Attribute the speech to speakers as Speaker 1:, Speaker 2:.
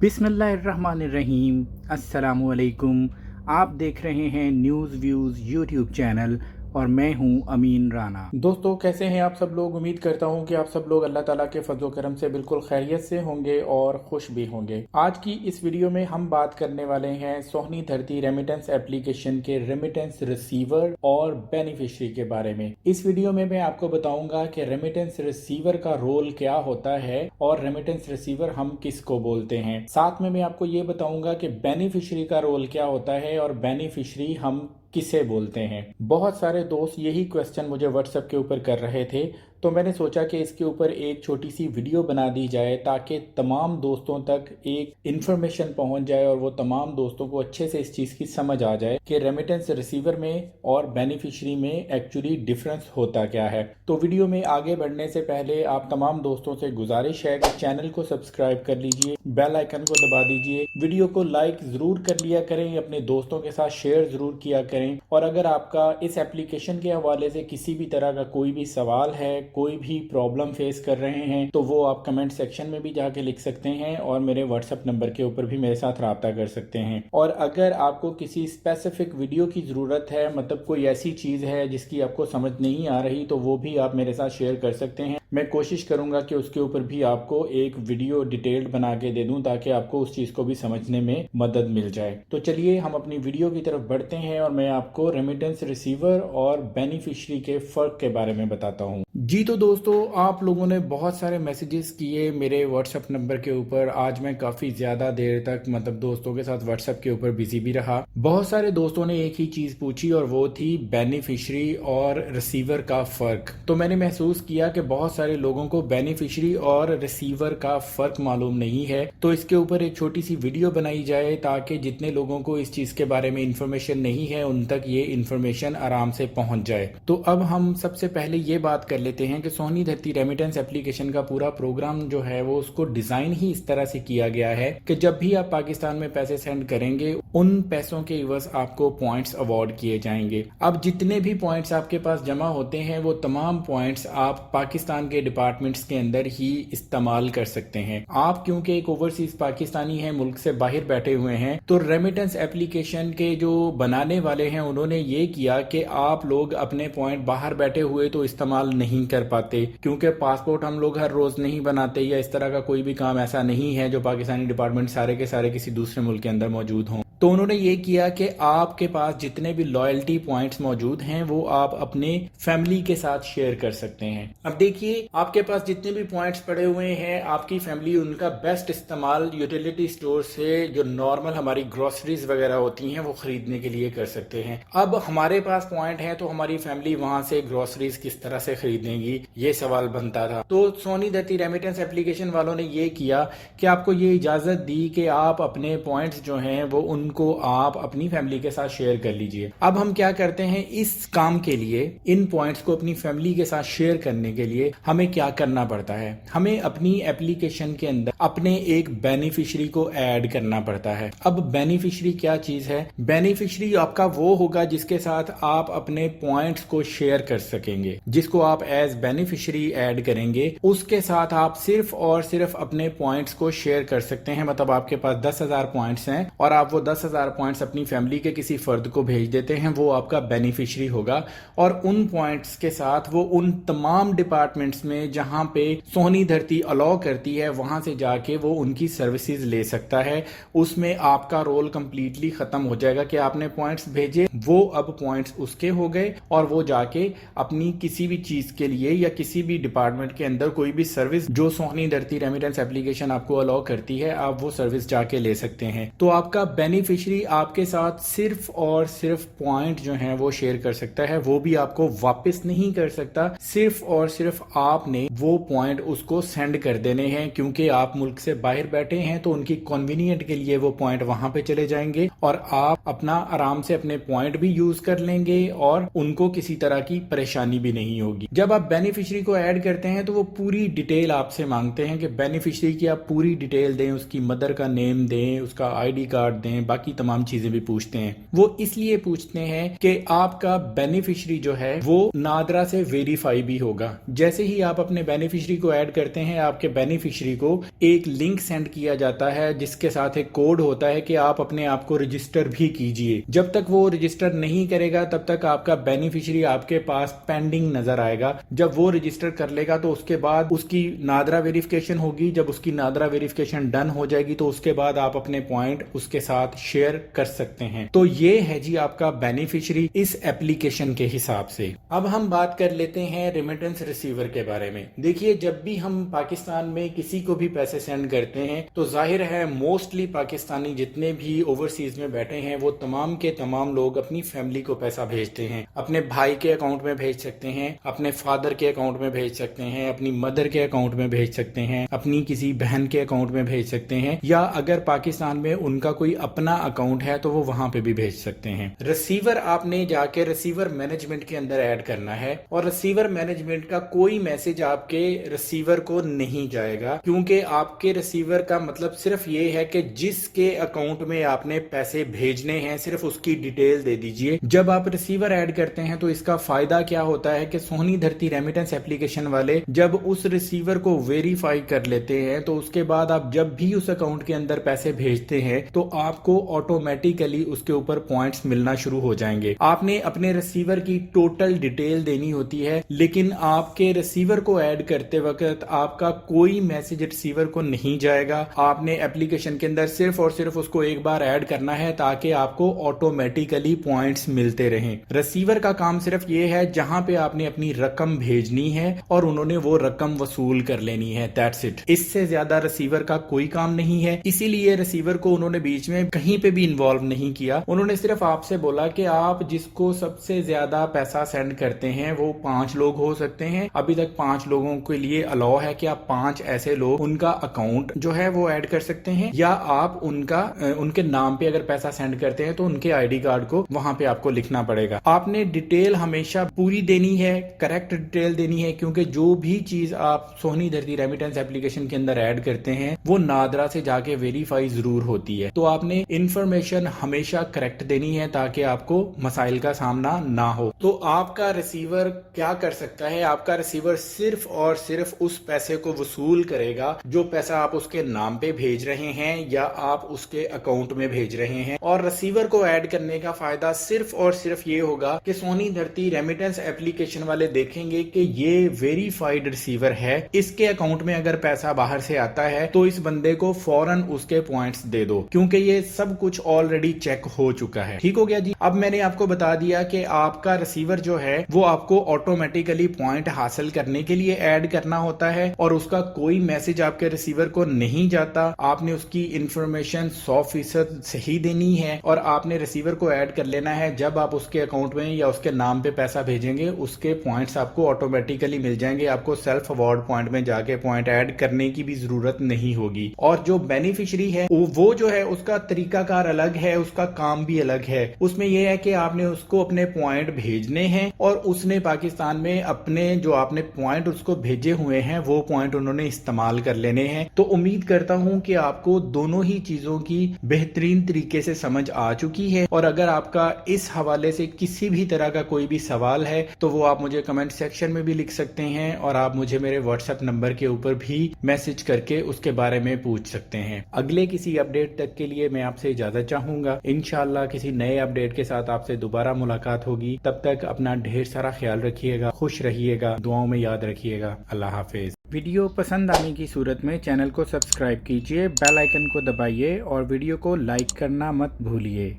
Speaker 1: बिस्मिल्लाहिर्रहमानिर्रहीम। अस्सलामु अलैकुम। आप देख रहे हैं न्यूज़ व्यूज़ यूट्यूब चैनल और मैं हूं अमीन राना। दोस्तों, कैसे हैं आप सब लोग? उम्मीद करता हूं कि आप सब लोग अल्लाह ताला के फजल करम से बिल्कुल खैरियत से होंगे और खुश भी होंगे। आज की इस वीडियो में हम बात करने वाले हैं सोहनी धरती रेमिटेंस एप्लीकेशन के रेमिटेंस रिसीवर और बेनिफिशियरी के बारे में। इस वीडियो में मैं आपको बताऊंगा कि रेमिटेंस रिसीवर का रोल क्या होता है और रेमिटेंस रिसीवर हम किसको बोलते हैं। साथ में मैं आपको ये बताऊंगा कि बेनिफिशियरी का रोल क्या होता है और बेनिफिशियरी हम किसे बोलते हैं। बहुत सारे दोस्त यही क्वेश्चन मुझे व्हाट्सएप के ऊपर कर रहे थे, तो मैंने सोचा कि इसके ऊपर एक छोटी सी वीडियो बना दी जाए ताकि तमाम दोस्तों तक एक इन्फॉर्मेशन पहुंच जाए और वो तमाम दोस्तों को अच्छे से इस चीज़ की समझ आ जाए कि रेमिटेंस रिसीवर में और बेनिफिशियरी में एक्चुअली डिफरेंस होता क्या है। तो वीडियो में आगे बढ़ने से पहले आप तमाम दोस्तों से गुजारिश है कि चैनल को सब्सक्राइब कर लीजिए, बेल आइकन को दबा दीजिए, वीडियो को लाइक ज़रूर कर लिया करें, अपने दोस्तों के साथ शेयर ज़रूर किया करें। और अगर आपका इस एप्लीकेशन के हवाले से किसी भी तरह का कोई भी सवाल है, कोई भी प्रॉब्लम फेस कर रहे हैं, तो वो आप कमेंट सेक्शन में भी जाके लिख सकते हैं और मेरे व्हाट्सएप नंबर के ऊपर भी मेरे साथ राब्ता कर सकते हैं। और अगर आपको किसी स्पेसिफिक वीडियो की ज़रूरत है, मतलब कोई ऐसी चीज़ है जिसकी आपको समझ नहीं आ रही, तो वो भी आप मेरे साथ शेयर कर सकते हैं। मैं कोशिश करूंगा कि उसके ऊपर भी आपको एक वीडियो डिटेल्ड बना के दे दूं ताकि आपको उस चीज़ को भी समझने में मदद मिल जाए। तो चलिए हम अपनी वीडियो की तरफ बढ़ते हैं और मैं आपको रेमिटेंस रिसीवर और बेनिफिशियरी के फ़र्क के बारे में बताता हूं। जी तो दोस्तों, आप लोगों ने बहुत सारे मैसेजेस किए मेरे व्हाट्सएप नंबर के ऊपर। आज मैं काफ़ी ज़्यादा देर तक दोस्तों के साथ व्हाट्सएप के ऊपर बिजी भी रहा। बहुत सारे दोस्तों ने एक ही चीज़ पूछी और वो थी बेनिफिशियरी और रिसीवर का फ़र्क। तो मैंने महसूस किया कि बहुत सारे लोगों को बेनिफिशियरी और रिसीवर का फ़र्क मालूम नहीं है, तो इसके ऊपर एक छोटी सी वीडियो बनाई जाए ताकि जितने लोगों को इस चीज़ के बारे में इंफॉर्मेशन नहीं है उन तक ये इंफॉर्मेशन आराम से पहुंच जाए। तो अब हम सबसे पहले ये बात कर लेते हैं कि सोहनी धरती रेमिटेंस एप्लीकेशन का पूरा प्रोग्राम जो है वो उसको डिजाइन ही इस तरह से किया गया है कि जब भी आप पाकिस्तान में पैसे सेंड करेंगे उन पैसों के इवज आपको पॉइंट्स अवार्ड किए जाएंगे। अब जितने भी पॉइंट्स आपके पास जमा होते हैं वो तमाम पॉइंट्स आप पाकिस्तान के डिपार्टमेंट्स के अंदर ही इस्तेमाल कर सकते हैं। आप क्योंकि एक ओवरसीज पाकिस्तानी है, मुल्क से बाहर बैठे हुए हैं, तो रेमिटेंस एप्लीकेशन के जो बनाने वाले हैं उन्होंने ये किया कि आप लोग अपने पॉइंट बाहर बैठे हुए तो इस्तेमाल नहीं कर पाते, क्योंकि पासपोर्ट हम लोग हर रोज नहीं बनाते या इस तरह का कोई भी काम ऐसा नहीं है जो पाकिस्तानी डिपार्टमेंट सारे के सारे किसी दूसरे मुल्क के अंदर मौजूद हों। तो उन्होंने ये किया कि आपके पास जितने भी लॉयल्टी पॉइंट्स मौजूद हैं वो आप अपने फैमिली के साथ शेयर कर सकते हैं। अब देखिए, आपके पास जितने भी पॉइंट्स पड़े हुए हैं, आपकी फैमिली उनका बेस्ट इस्तेमाल यूटिलिटी स्टोर से जो नॉर्मल हमारी ग्रोसरीज वगैरह होती हैं वो खरीदने के लिए कर सकते हैं। अब हमारे पास पॉइंट है तो हमारी फैमिली वहां से ग्रोसरीज किस तरह से खरीदेंगी, ये सवाल बनता था। तो सोहनी धरती रेमिटेंस एप्लीकेशन वालों ने ये किया कि आपको ये इजाजत दी कि आप अपने पॉइंट्स जो हैं वो को आप अपनी फैमिली के साथ शेयर कर लीजिए। अब हम क्या करते हैं, इस काम के लिए इन पॉइंट्स को अपनी फैमिली के साथ शेयर करने के लिए हमें क्या करना पड़ता है, हमें अपनी एप्लीकेशन के अंदर अपने एक बेनिफिशियरी को ऐड करना पड़ता है। अब बेनिफिशियरी क्या चीज है? बेनिफिशियरी आपका वो होगा जिसके साथ आप अपने पॉइंट्स को शेयर कर सकेंगे, जिसको आप एज बेनिफिशियरी ऐड करेंगे उसके साथ आप सिर्फ और सिर्फ अपने पॉइंट्स को शेयर कर सकते हैं। मतलब आपके पास 10,000 पॉइंट्स हैं और आप वो 10,000 पॉइंट्स अपनी फैमिली के किसी फर्द को भेज देते हैं, वो आपका बेनिफिशियरी होगा। और उन पॉइंट्स के साथ वो उन तमाम डिपार्टमेंट्स में जहां पे सोहनी धरती अलाउ करती है वहां से जाके वो उनकी सर्विसेज ले सकता है। उसमें आपका रोल कंप्लीटली खत्म हो जाएगा कि आपने पॉइंट्स भेजे, वो अब पॉइंट्स उसके हो गए और वो जाके अपनी किसी भी चीज के लिए या किसी भी डिपार्टमेंट के अंदर कोई भी सर्विस जो सोहनी धरती रेमिटेंस एप्लीकेशन आपको अलाउ करती है, आप वो सर्विस जाके ले सकते हैं। तो आपका बेनिफिशियरी आपके साथ सिर्फ और सिर्फ पॉइंट जो हैं वो शेयर कर सकता है, वो भी आपको वापस नहीं कर सकता। सिर्फ और सिर्फ आपने वो पॉइंट उसको सेंड कर देने हैं, क्योंकि आप मुल्क से बाहर बैठे हैं तो उनकी कन्वीनियंट के लिए वो पॉइंट वहां पे चले जाएंगे और आप अपना आराम से अपने पॉइंट भी यूज कर लेंगे और उनको किसी तरह की परेशानी भी नहीं होगी। जब आप बेनिफिशियरी को ऐड करते हैं तो वो पूरी डिटेल आपसे मांगते हैं कि बेनिफिशियरी की आप पूरी डिटेल दें, उसकी मदर का नेम दें, उसका ID कार्ड दें, باقی تمام چیزیں بھی پوچھتے ہیں. وہ اس لیے پوچھتے ہیں کہ آپ کا بینیفیشری جو ہے وہ نادرا سے ویریفائی بھی ہوگا. جیسے ہی آپ اپنے بینیفیشری کو ایڈ کرتے ہیں آپ کے بینیفیشری کو ایک لنک سینڈ کیا جاتا ہے جس کے ساتھ ایک کوڈ ہوتا ہے کہ آپ اپنے آپ کو رجسٹر بھی کیجئے. جب تک وہ رجسٹر نہیں کرے گا تب تک آپ کا بینیفیشری آپ کے پاس پینڈنگ نظر آئے گا. جب وہ رجسٹر کر لے گا تو اس کے بعد اس کی نادرا ویریفیکیشن ہوگی. جب اس کی نادرا ویریفیکیشن ڈن ہو جائے گی تو اس کے بعد آپ اپنے پوائنٹ اس کے ساتھ شیئر کر سکتے ہیں. تو یہ ہے جی آپ کا بینیفیشری اس ایپلیکیشن کے حساب سے. اب ہم بات کر لیتے ہیں ریمیٹنس ریسیور کے بارے میں. دیکھیے جب بھی ہم پاکستان میں کسی کو بھی پیسے سینڈ کرتے ہیں تو ظاہر ہے موسٹلی پاکستانی جتنے بھی اوورسیز میں بیٹھے ہیں وہ تمام کے تمام لوگ اپنی فیملی کو پیسہ بھیجتے ہیں. اپنے بھائی کے اکاؤنٹ میں بھیج سکتے ہیں, اپنے فادر کے اکاؤنٹ میں بھیج سکتے ہیں, اپنی مدر کے اکاؤنٹ میں بھیج سکتے ہیں, اپنی کسی بہن کے اکاؤنٹ میں بھیج سکتے ہیں, یا اگر پاکستان میں ان کا کوئی اپنا اکاؤنٹ ہے تو وہ وہاں پہ بھی بھیج سکتے ہیں. ریسیور آپ نے جا کے ریسیور مینجمنٹ کے اندر ایڈ کرنا ہے اور ریسیور مینجمنٹ کا کوئی میسج آپ کے ریسیور کو نہیں جائے گا, کیونکہ آپ کے ریسیور کا مطلب صرف یہ ہے کہ جس کے اکاؤنٹ میں آپ نے پیسے بھیجنے ہیں صرف اس کی ڈیٹیل دے دیجئے. جب آپ ریسیور ایڈ کرتے ہیں تو اس کا فائدہ کیا ہوتا ہے کہ سونی دھرتی ریمیٹنس ایپلیکیشن والے جب اس ریسیور کو ویریفائی کر لیتے ہیں تو اس کے بعد آپ جب بھی اس اکاؤنٹ کے اندر پیسے بھیجتے ہیں تو آپ کو آٹومیٹیکلی اس کے اوپر پوائنٹس ملنا شروع ہو جائیں گے. آپ نے اپنے ریسیور کی ٹوٹل ڈیٹیل دینی ہوتی ہے, لیکن آپ کے ریسیور کو ایڈ کرتے وقت آپ کا کوئی میسج ریسیور کو نہیں جائے گا. آپ نے ایپلیکیشن کے اندر صرف اور صرف اس کو ایک بار ایڈ کرنا ہے تاکہ آپ کو آٹومیٹیکلی پوائنٹس ملتے رہیں. ریسیور کا کام صرف یہ ہے جہاں پہ آپ نے اپنی رقم بھیجنی ہے اور انہوں نے وہ رقم وصول کر لینی ہے, دیٹس اٹ. اس سے زیادہ ریسیور کا کوئی کام نہیں ہے. اسی لیے ریسیور کو انہوں نے بیچ میں کہیں پہ بھی انوالو نہیں کیا. انہوں نے صرف آپ سے بولا کہ آپ جس کو سب سے زیادہ پیسہ سینڈ کرتے ہیں وہ 5 لوگ ہو سکتے ہیں. ابھی تک 5 لوگوں کے لیے الاؤ ہے کہ آپ 5 ایسے لوگ ان کا اکاؤنٹ جو ہے وہ ایڈ کر سکتے ہیں, یا آپ ان کے نام پہ اگر پیسہ سینڈ کرتے ہیں تو ان کے آئی ڈی کارڈ کو وہاں پہ آپ کو لکھنا پڑے گا. آپ نے ڈیٹیل ہمیشہ پوری دینی ہے, کریکٹ ڈیٹیل دینی ہے, کیونکہ جو بھی چیز آپ سونی دھرتی ریمیٹنس ایپلیکیشن کے اندر ایڈ کرتے ہیں وہ نادرا سے جا کے ویریفائی ضرور ہوتی ہے. تو آپ نے انفارمیشن ہمیشہ کریکٹ دینی ہے تاکہ آپ کو مسائل کا سامنا نہ ہو. تو آپ کا ریسیور کیا کر سکتا ہے, آپ کا ریسیور صرف اور صرف اس پیسے کو وصول کرے گا جو پیسہ آپ اس کے نام پہ بھیج رہے ہیں یا آپ اس کے اکاؤنٹ میں بھیج رہے ہیں. اور ریسیور کو ایڈ کرنے کا فائدہ صرف اور صرف یہ ہوگا کہ سونی دھرتی ریمیٹنس ایپلیکیشن والے دیکھیں گے کہ یہ ویریفائڈ ریسیور ہے, اس کے اکاؤنٹ میں اگر پیسہ باہر سے آتا ہے تو اس بندے کو فوراً اس کے پوائنٹس دے دو, کیونکہ یہ سب کچھ آلریڈی چیک ہو چکا ہے. ٹھیک ہو گیا جی. اب میں نے آپ کو بتا دیا کہ آپ کا ریسیور جو ہے وہ آپ کو آٹومیٹیکلی پوائنٹ حاصل کرنے کے لیے ایڈ کرنا ہوتا ہے اور اس کا کوئی میسج آپ کے ریسیور کو نہیں جاتا. آپ نے اس کی انفارمیشن 100% صحیح دینی ہے اور آپ نے ریسیور کو ایڈ کر لینا ہے. جب آپ اس کے اکاؤنٹ میں یا اس کے نام پہ پیسہ بھیجیں گے اس کے پوائنٹس آپ کو آٹومیٹیکلی مل جائیں گے. آپ کو سیلف اوارڈ پوائنٹ میں جا کے پوائنٹ ایڈ کرنے کی بھی ضرورت نہیں ہوگی. اور جو بینیفیشری ہے وہ جو ہے اس کا طریقہ کار الگ ہے, اس کا کام بھی الگ ہے. اس میں یہ ہے کہ آپ نے اس کو اپنے پوائنٹ بھیجنے ہیں اور اس نے پاکستان میں اپنے جو آپ نے پوائنٹ اس کو بھیجے ہوئے ہیں وہ پوائنٹ انہوں نے استعمال کر لینے ہیں. تو امید کرتا ہوں کہ آپ کو دونوں ہی چیزوں کی بہترین طریقے سے سمجھ آ چکی ہے. اور اگر آپ کا اس حوالے سے کسی بھی طرح کا کوئی بھی سوال ہے تو وہ آپ مجھے کمنٹ سیکشن میں بھی لکھ سکتے ہیں اور آپ مجھے میرے واٹس ایپ نمبر کے اوپر بھی میسج کر کے اس کے بارے میں پوچھ سکتے ہیں. اگلے کسی اپڈیٹ تک کے لیے میں آپ سے اجازت چاہوں گا. انشاءاللہ کسی نئے اپڈیٹ کے ساتھ آپ سے دوبارہ ملاقات ہوگی. تب تک اپنا ڈھیر سارا خیال رکھیے گا, خوش رہیے گا, دعاؤں میں یاد رکھیے گا. اللہ حافظ. ویڈیو پسند آنے کی صورت میں چینل کو سبسکرائب کیجئے, بیل آئیکن کو دبائیے اور ویڈیو کو لائک کرنا مت بھولیے.